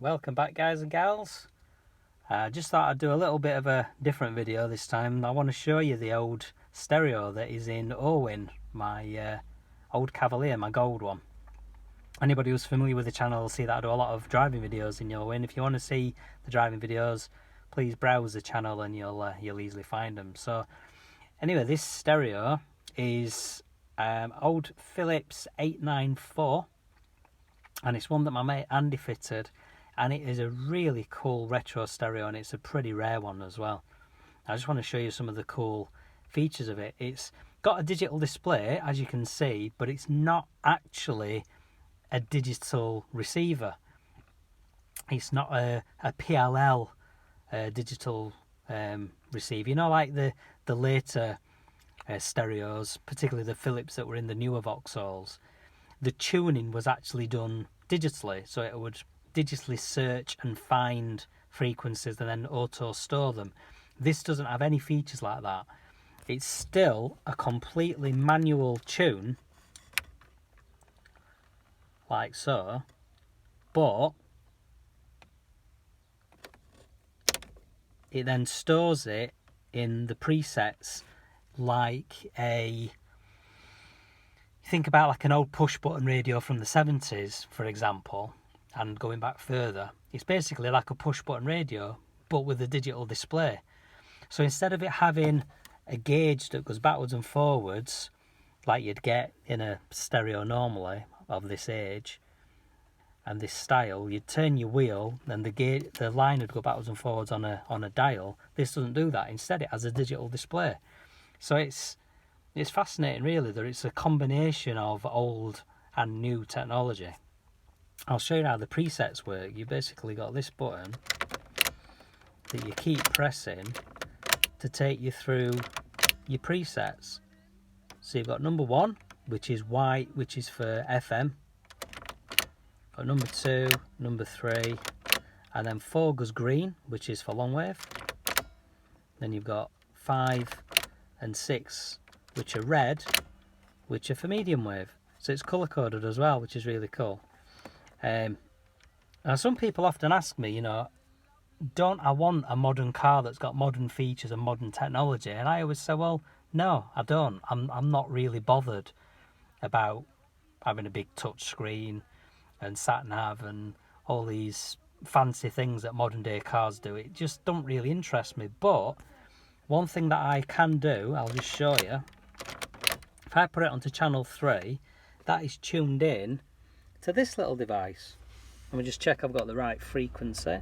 Welcome back, guys and gals. Just thought I'd do a little bit of a different video this time. I want to show you the old stereo that is in Orwin, my old Cavalier, my gold one. Anybody who's familiar with the channel will see that I do a lot of driving videos in Orwin. If you want to see the driving videos, please browse the channel and you'll easily find them. So anyway, this stereo is old Philips 894, and it's one that my mate Andy fitted, and it is a really cool retro stereo, and it's a pretty rare one as well. I just want to show you some of the cool features of it. It's got a digital display, as you can see, but it's not actually a digital receiver. It's not a PLL digital receiver. You know, like the later stereos, particularly the Philips that were in the newer Vauxhalls. The tuning was actually done digitally, so it would digitally search and find frequencies and then auto store them. This doesn't have any features like that. It's still a completely manual tune, like so, but it then stores it in the presets like a... Think about like an old push button radio from the 70s, for example, and going back further. It's basically like a push button radio, but with a digital display. So instead of it having a gauge that goes backwards and forwards, like you'd get in a stereo normally of this age and this style, you'd turn your wheel and the line would go backwards and forwards on a dial. This doesn't do that. Instead, it has a digital display. So it's fascinating, really, that it's a combination of old and new technology. I'll show you how the presets work. You basically got this button that you keep pressing to take you through your presets. So you've got number 1, which is white, which is for FM. Got number 2, number 3, and then 4 goes green, which is for long wave. Then you've got 5 and 6, which are red, which are for medium wave. So it's colour coded as well, which is really cool. Now some people often ask me, don't I want a modern car that's got modern features and modern technology? And I always say, well, no, I don't. I'm not really bothered about having a big touch screen and sat-nav and all these fancy things that modern day cars do. It just don't really interest me. But one thing that I can do, I'll just show you. If I put it onto channel 3, that is tuned in to this little device. Let me just check I've got the right frequency.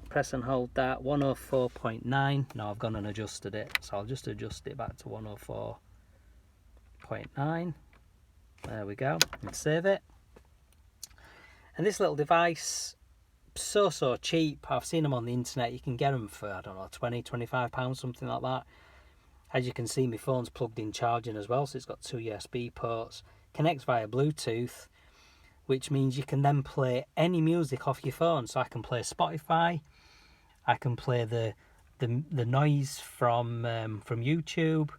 Press and hold that, 104.9. Now I've gone and adjusted it, so I'll just adjust it back to 104.9. There we go, and save it. And this little device, so cheap. I've seen them on the internet. You can get them for, I don't know, 20, 25 pounds, something like that. As you can see, my phone's plugged in charging as well, so it's got 2 USB ports. Connects via Bluetooth, which means you can then play any music off your phone. So I can play Spotify, I can play the noise from YouTube,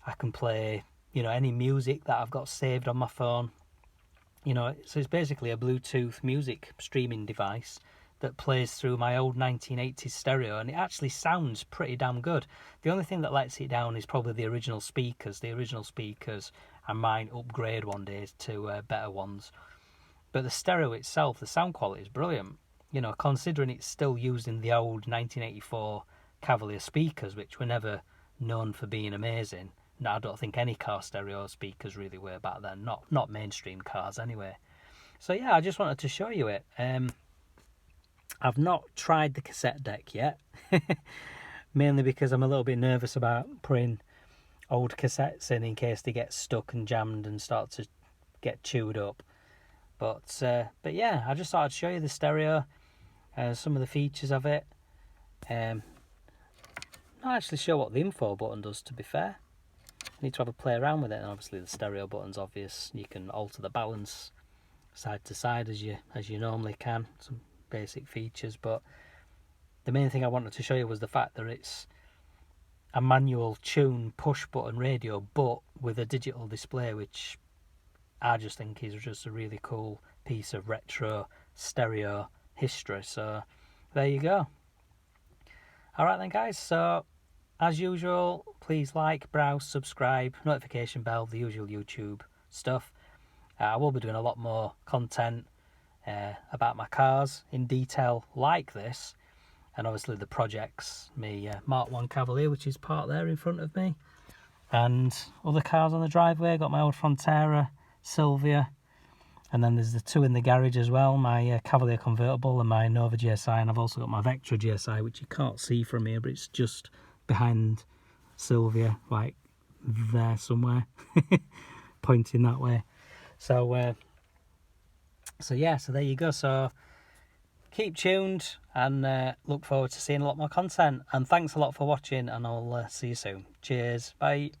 I can play any music that I've got saved on my phone. So it's basically a Bluetooth music streaming device that plays through my old 1980s stereo, and it actually sounds pretty damn good. The only thing that lets it down is probably the original speakers. I might upgrade one day to better ones. But the stereo itself, the sound quality is brilliant. Considering it's still using the old 1984 Cavalier speakers, which were never known for being amazing. No, I don't think any car stereo speakers really were back then. Not mainstream cars anyway. So yeah, I just wanted to show you it. I've not tried the cassette deck yet, mainly because I'm a little bit nervous about putting old cassettes in case they get stuck and jammed and start to get chewed up. But yeah, I just thought I'd show you the stereo, some of the features of it. Not actually sure what the info button does, to be fair. I need to have a play around with it, and obviously the stereo button's obvious. You can alter the balance side to side as you normally can. Some basic features, but the main thing I wanted to show you was the fact that it's a manual tune push button radio, but with a digital display, which I just think is just a really cool piece of retro stereo history. So there you go. All right then, guys. So as usual, please like, browse, subscribe, notification bell, the usual YouTube stuff. I will be doing a lot more content about my cars in detail like this, and obviously the projects, me Mark 1 Cavalier, which is parked there in front of me, and other cars on the driveway. I got my old Frontera, Sylvia, and then there's the two in the garage as well, my Cavalier convertible and my Nova GSI, and I've also got my Vectra GSI, which you can't see from here, but it's just behind Sylvia, like there somewhere, pointing that way. So yeah, so there you go. So keep tuned and look forward to seeing a lot more content. And thanks a lot for watching, and I'll see you soon. Cheers. Bye.